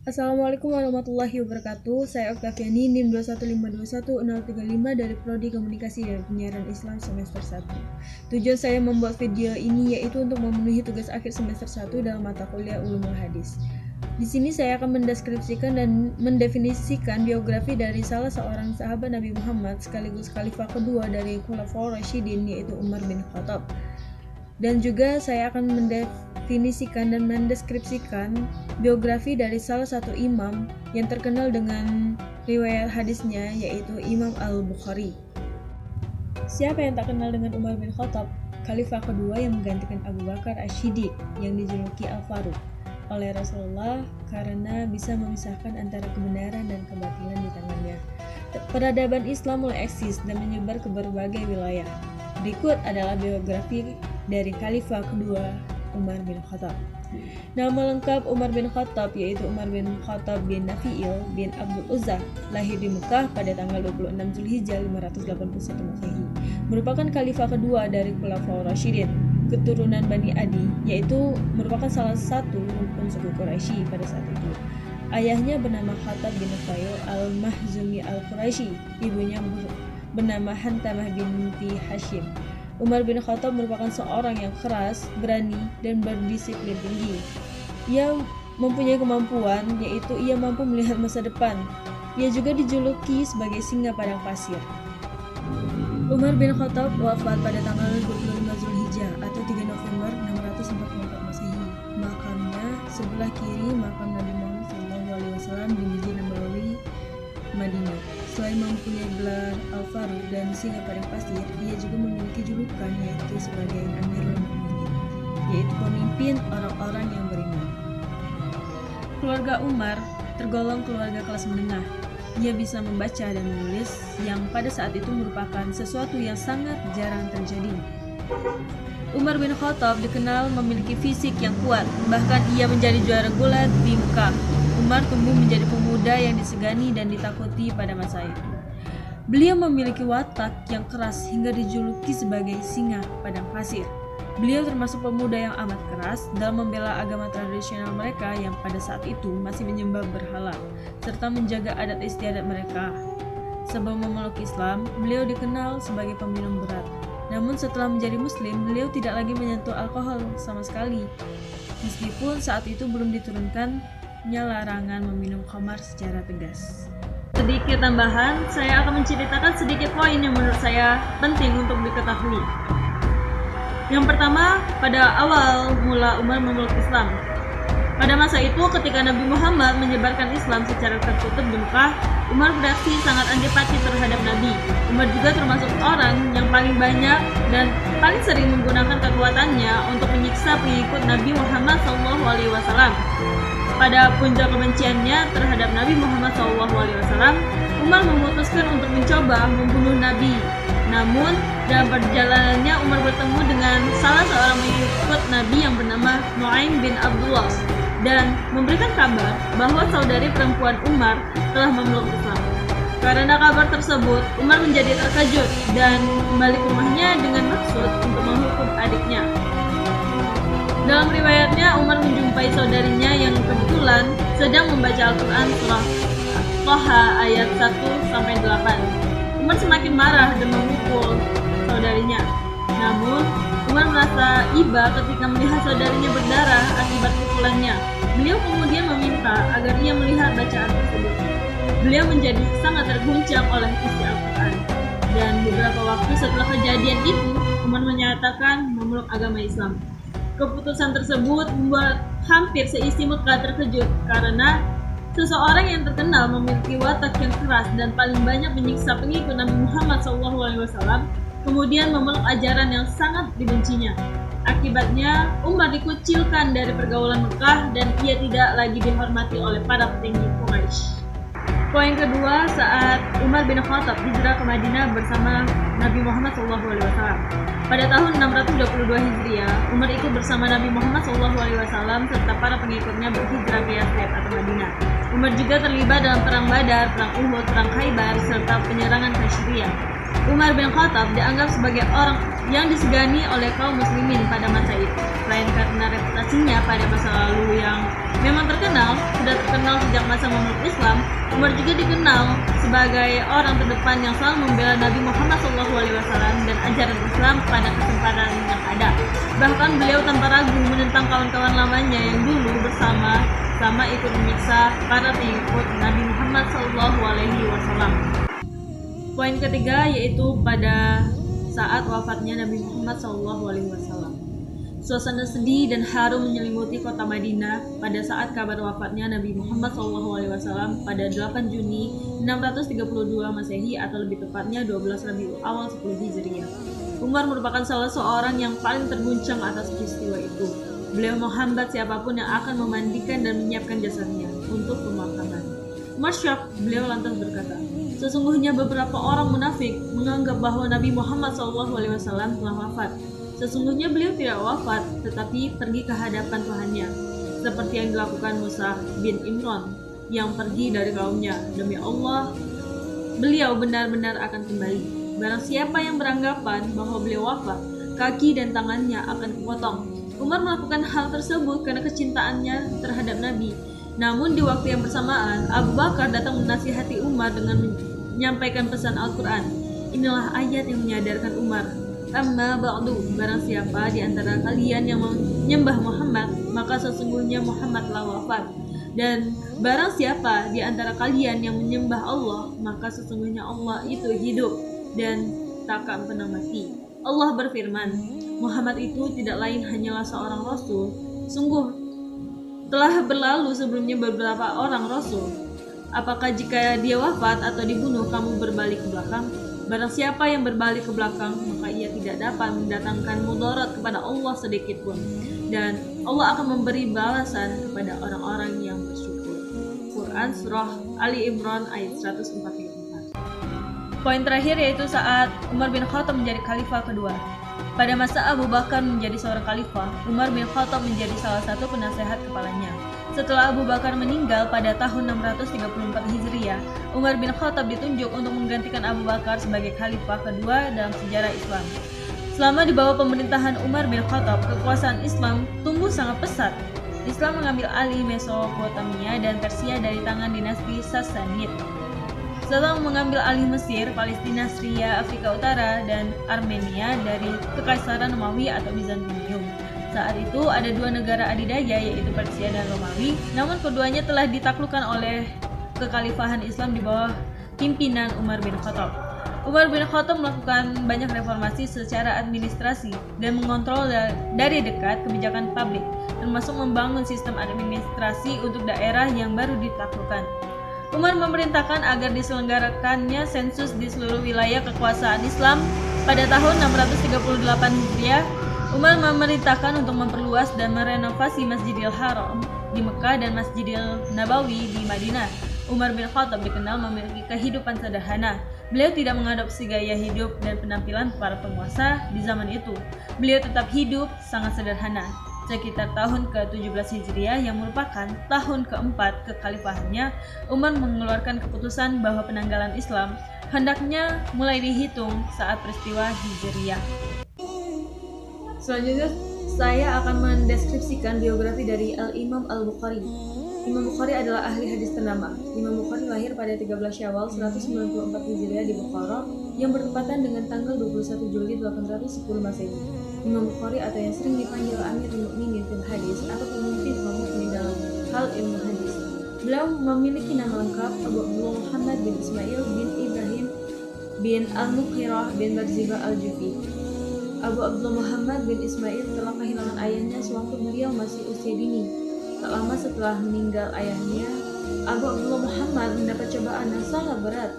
Assalamualaikum warahmatullahi wabarakatuh. Saya Oktaviani, NIM 215216035 dari Prodi Komunikasi dan Penyiaran Islam semester 1. Tujuan saya membuat video ini yaitu untuk memenuhi tugas akhir semester 1 dalam mata kuliah Ulumul Hadis. Di sini saya akan mendeskripsikan dan mendefinisikan biografi dari salah seorang sahabat Nabi Muhammad sekaligus khalifah kedua dari Khulafaur Rasyidin yaitu Umar bin Khattab. Dan juga saya akan mendefinisikan dan mendeskripsikan biografi dari salah satu imam yang terkenal dengan riwayat hadisnya yaitu Imam Al-Bukhari. Siapa yang tak kenal dengan Umar bin Khattab, khalifah kedua yang menggantikan Abu Bakar Asy-Syiddiq yang dijuluki Al-Faruq oleh Rasulullah karena bisa memisahkan antara kebenaran dan kebatilan di tangannya. Peradaban Islam mulai eksis dan menyebar ke berbagai wilayah. Berikut adalah biografi dari khalifah kedua Umar bin Khattab. Nama lengkap Umar bin Khattab yaitu Umar bin Khattab bin Nafi'il bin Abdul Uzza, lahir di Mekah pada tanggal 26 Zulhijjah 581 Masehi. Merupakan khalifah kedua dari Khulafaur Rasyidin, keturunan Bani Adi, yaitu merupakan salah satu rukun suku Quraisy pada saat itu. Ayahnya bernama Khattab bin Nufail al-Mahzumi al-Quraisy, ibunya bernama Hantamah binti Hashim. Umar bin Khattab merupakan seorang yang keras, berani, dan berdisiplin tinggi. Ia mempunyai kemampuan, yaitu ia mampu melihat masa depan. Ia juga dijuluki sebagai singa padang pasir. Umar bin Khattab wafat pada tanggal 25 Zulhijjah atau 3 November 644 Masehi. Makamnya sebelah kiri makam Nabi Muhammad SAW di Masjid Nabawi, Madinah. Selain mempunyai gelar Al-Faruq dan singa padang pasir, ia juga memiliki julukan yaitu sebagai Amirul Mukminin, yaitu pemimpin orang-orang yang beriman. Keluarga Umar tergolong keluarga kelas menengah. Ia bisa membaca dan menulis yang pada saat itu merupakan sesuatu yang sangat jarang terjadi. Umar bin Khattab dikenal memiliki fisik yang kuat, bahkan ia menjadi juara gulat di Mekah. Umar tumbuh menjadi pemuda yang disegani dan ditakuti pada masa itu. Beliau memiliki watak yang keras hingga dijuluki sebagai singa padang pasir. Beliau termasuk pemuda yang amat keras dalam membela agama tradisional mereka yang pada saat itu masih menyembah berhala, serta menjaga adat istiadat mereka. Sebelum memeluk Islam, beliau dikenal sebagai peminum berat. Namun setelah menjadi muslim, beliau tidak lagi menyentuh alkohol sama sekali. Meskipun saat itu belum diturunkannya larangan meminum khamar secara tegas. Sedikit tambahan, saya akan menceritakan sedikit poin yang menurut saya penting untuk diketahui. Yang pertama, pada awal mula Umar memeluk Islam. Pada masa itu, ketika Nabi Muhammad menyebarkan Islam secara tertutup di Mekah, Umar beraksi sangat antipati terhadap Nabi. Umar juga termasuk orang yang paling banyak dan paling sering menggunakan kekuatannya untuk menyiksa pengikut Nabi Muhammad SAW. Pada puncak kebenciannya terhadap Nabi Muhammad SAW, Umar memutuskan untuk mencoba membunuh Nabi. Namun, dalam perjalanannya Umar bertemu dengan salah seorang pengikut Nabi yang bernama Nu'aim bin Abdullah dan memberikan kabar bahwa saudari perempuan Umar telah memeluk Islam. Karena kabar tersebut, Umar menjadi terkejut dan kembali ke rumahnya dengan maksud untuk menghukum adiknya. Dalam riwayatnya, Umar menjumpai saudarinya yang kebetulan sedang membaca Al-Quran surah Thaha ayat 1-8. Umar semakin marah dan memukul saudarinya. Namun, Umar merasa iba ketika melihat saudarinya berdarah akibat pukulannya. Beliau kemudian meminta agar ia melihat bacaan tersebut. Beliau menjadi sangat terguncang oleh isi Al-Quran. Dan beberapa waktu setelah kejadian itu, Umar menyatakan memeluk agama Islam. Keputusan tersebut membuat hampir seisi Mekah terkejut karena seseorang yang terkenal memiliki watak yang keras dan paling banyak menyiksa pengikut Nabi Muhammad SAW kemudian memeluk ajaran yang sangat dibencinya. Akibatnya, Umar dikucilkan dari pergaulan Mekah dan ia tidak lagi dihormati oleh para petinggi Quraisy. Poin kedua, saat Umar bin Khattab hijrah ke Madinah bersama Nabi Muhammad SAW. Pada tahun 622 Hijriah, Umar ikut bersama Nabi Muhammad SAW serta para pengikutnya berhijrah ke Yathrib atau Madinah. Umar juga terlibat dalam perang Badar, perang Uhud, perang Khaybar, serta penyerangan Kasyriyah. Umar bin Khattab dianggap sebagai orang yang disegani oleh kaum muslimin pada masa itu. Selain karena reputasinya pada masa lalu yang memang sudah terkenal sejak masa memeluk Islam, Umar juga dikenal sebagai orang terdepan yang selalu membela Nabi Muhammad SAW dan ajaran Islam pada kesempatan yang ada. Bahkan beliau tanpa ragu menentang kawan-kawan lamanya yang dulu bersama ikut menyiksa para pengikut Nabi Muhammad SAW. Poin ketiga yaitu pada saat wafatnya Nabi Muhammad SAW. Suasana sedih dan haru menyelimuti kota Madinah pada saat kabar wafatnya Nabi Muhammad SAW pada 8 Juni 632 Masehi atau lebih tepatnya 12 Rabiul Awal 10 Hijriah. Umar merupakan salah seorang yang paling terguncang atas peristiwa itu. Beliau menghambat siapapun yang akan memandikan dan menyiapkan jasadnya untuk pemakaman. Umar syok, beliau lantas berkata, sesungguhnya beberapa orang munafik menganggap bahwa Nabi Muhammad SAW telah wafat. Sesungguhnya beliau tidak wafat, tetapi pergi ke hadapan Tuhannya, seperti yang dilakukan Musa bin Imran yang pergi dari kaumnya. Demi Allah, beliau benar-benar akan kembali. Barang siapa yang beranggapan bahwa beliau wafat, kaki dan tangannya akan kupotong. Umar melakukan hal tersebut karena kecintaannya terhadap Nabi. Namun di waktu yang bersamaan, Abu Bakar datang menasihati Umar dengan menyampaikan pesan Al-Quran. Inilah ayat yang menyadarkan Umar. Amma ba'du, barang siapa di antara kalian yang menyembah Muhammad, maka sesungguhnya Muhammad telah wafat. Dan barang siapa di antara kalian yang menyembah Allah, maka sesungguhnya Allah itu hidup dan takkan pernah mati. Allah berfirman, Muhammad itu tidak lain hanyalah seorang Rasul. Sungguh telah berlalu sebelumnya beberapa orang Rasul. Apakah jika dia wafat atau dibunuh kamu berbalik ke belakang? Barang siapa yang berbalik ke belakang, maka ia tidak dapat mendatangkan mudarat kepada Allah sedikit pun. Dan Allah akan memberi balasan kepada orang-orang yang bersyukur. Quran Surah Ali Imran ayat 144. Poin terakhir yaitu saat Umar bin Khattab menjadi khalifah kedua. Pada masa Abu Bakar menjadi seorang khalifah, Umar bin Khattab menjadi salah satu penasehat kepalanya. Setelah Abu Bakar meninggal pada tahun 634 Hijriah, Umar bin Khattab ditunjuk untuk menggantikan Abu Bakar sebagai khalifah kedua dalam sejarah Islam. Selama di bawah pemerintahan Umar bin Khattab, kekuasaan Islam tumbuh sangat pesat. Islam mengambil alih Mesopotamia dan Persia dari tangan dinasti Sassanid. Setelah mengambil alih Mesir, Palestina, Syria, Afrika Utara, dan Armenia dari Kekaisaran Romawi atau Bizantium. Saat itu ada dua negara adidaya yaitu Persia dan Romawi, namun keduanya telah ditaklukkan oleh kekhalifahan Islam di bawah pimpinan Umar bin Khattab. Umar bin Khattab melakukan banyak reformasi secara administrasi dan mengontrol dari dekat kebijakan publik, termasuk membangun sistem administrasi untuk daerah yang baru ditaklukkan. Umar memerintahkan agar diselenggarakannya sensus di seluruh wilayah kekuasaan Islam pada tahun 638 Hijriah. Umar memerintahkan untuk memperluas dan merenovasi Masjidil Haram di Mekah dan Masjidil Nabawi di Madinah. Umar bin Khattab dikenal memiliki kehidupan sederhana. Beliau tidak mengadopsi gaya hidup dan penampilan para penguasa di zaman itu. Beliau tetap hidup sangat sederhana. Sekitar tahun ke-17 Hijriah yang merupakan tahun keempat kekhalifahannya, Umar mengeluarkan keputusan bahwa penanggalan Islam hendaknya mulai dihitung saat peristiwa Hijriah. Selanjutnya saya akan mendeskripsikan biografi dari Al-Imam Al-Bukhari. Imam Bukhari adalah ahli hadis ternama. Imam Bukhari lahir pada 13 Syawal 194 Hijriah di Bukhara yang bertepatan dengan tanggal 21 Juli 810 Masehi. Imam Bukhari atau yang sering dipanggil Amirul Mukminin fil Hadis atau pemimpin kaum muslimin dalam hal ilmu hadis. Beliau memiliki nama lengkap Abu Abdullah Muhammad bin Ismail bin Ibrahim bin Al-Mughirah bin Barzibah Al-Jufi. Abu Abdullah Muhammad bin Ismail telah kehilangan ayahnya sewaktu beliau masih usia dini. Tak lama setelah meninggal ayahnya, Abu Abdullah Muhammad mendapat cobaan yang sangat berat.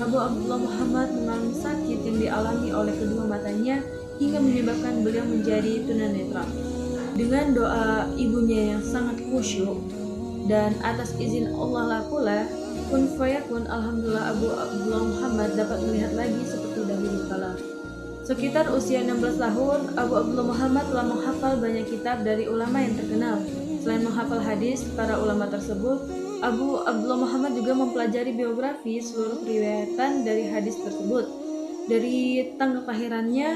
Abu Abdullah Muhammad mengalami sakit yang dialami oleh kedua matanya hingga menyebabkan beliau menjadi tunanetra. Dengan doa ibunya yang sangat khusyuk dan atas izin Allah lah pula, kun fayakun, alhamdulillah Abu Abdullah Muhammad dapat melihat lagi seperti dahulu kala. Sekitar usia 16 tahun, Abu Abdullah Muhammad telah menghafal banyak kitab dari ulama yang terkenal. Selain menghafal hadis para ulama tersebut, Abu Abdullah Muhammad juga mempelajari biografi seluruh riwayatan dari hadis tersebut. dari tanggal kelahirannya,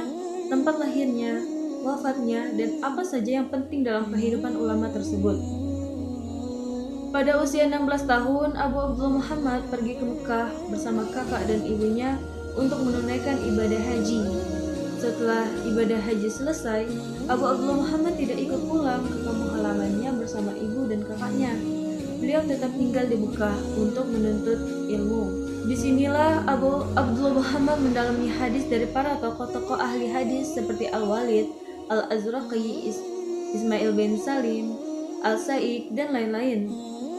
tempat lahirnya, wafatnya, dan apa saja yang penting dalam kehidupan ulama tersebut. Pada usia 16 tahun, Abu Abdullah Muhammad pergi ke Mekah bersama kakak dan ibunya untuk menunaikan ibadah haji. Setelah ibadah haji selesai, Abu Abdullah Muhammad tidak ikut pulang ke kampung halamannya bersama ibu dan kakaknya. Beliau tetap tinggal di Mekah untuk menuntut ilmu. Disinilah Abu Abdullah Muhammad mendalami hadis dari para tokoh-tokoh ahli hadis seperti Al-Walid, Al-Azraqi, Ismail bin Salim, Al-Sa'id, dan lain-lain.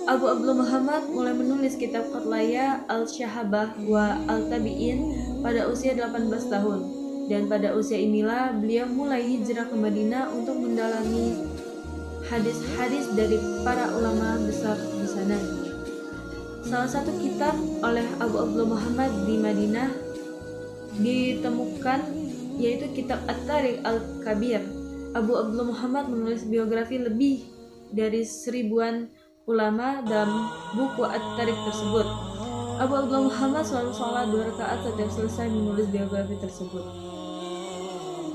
Abu Abdullah Muhammad mulai menulis kitab Qatlaya Al-Syahabah wa Al-Tabi'in pada usia 18 tahun. Dan pada usia inilah beliau mulai hijrah ke Madinah untuk mendalami hadis-hadis dari para ulama besar di sana. Salah satu kitab oleh Abu Abdullah Muhammad di Madinah ditemukan yaitu kitab At-Tariq Al-Kabir. Abu Abdullah Muhammad menulis biografi lebih dari 1000-an ulama dalam buku At-Tariq tersebut. Abu Abdullah Muhammad selalu sholat 2 rakaat setiap selesai menulis biografi tersebut.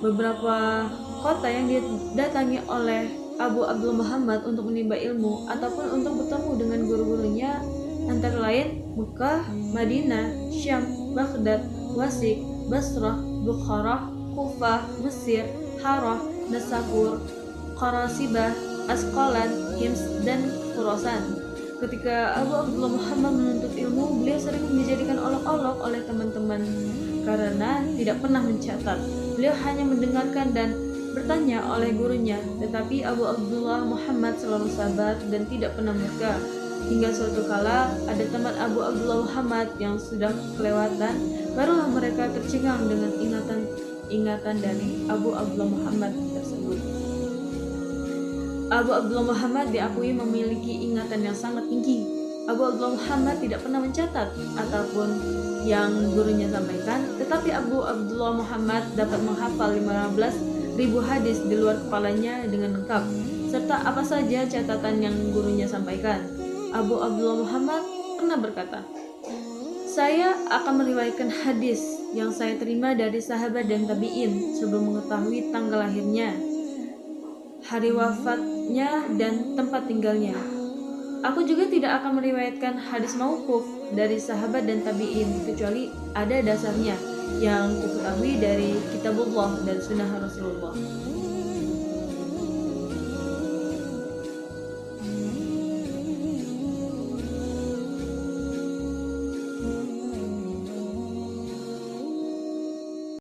Beberapa kota yang didatangi oleh Abu Abdullah Muhammad untuk menimba ilmu ataupun untuk bertemu dengan guru-gurunya antara lain Mekah, Madinah, Syam, Baghdad, Wasik, Basrah, Bukharah, Kufah, Mesir, Harrah, Nasabur, Qarasibah, Asqalan, Hims, dan Khurasan. Ketika Abu Abdullah Muhammad menuntut ilmu, beliau sering dijadikan olok-olok oleh teman-teman karena tidak pernah mencatat. Beliau hanya mendengarkan dan bertanya oleh gurunya, tetapi Abu Abdullah Muhammad selalu sabar dan tidak pernah murka. Hingga suatu kala ada teman Abu Abdullah Muhammad yang sudah kelewatan, barulah mereka tercengang dengan ingatan dari Abu Abdullah Muhammad tersebut. Abu Abdullah Muhammad diakui memiliki ingatan yang sangat tinggi. Abu Abdullah Muhammad tidak pernah mencatat ataupun yang gurunya sampaikan, tetapi Abu Abdullah Muhammad dapat menghafal 15.000 hadis di luar kepalanya dengan lengkap, serta apa saja catatan yang gurunya sampaikan. Abu Abdullah Muhammad pernah berkata, "Saya akan meriwayatkan hadis yang saya terima dari sahabat dan tabi'in sebelum mengetahui tanggal lahirnya, hari wafatnya, dan tempat tinggalnya. Aku juga tidak akan meriwayatkan hadis mauquf dari sahabat dan tabi'in kecuali ada dasarnya yang kuketahui dari kitabullah dan sunnah Rasulullah."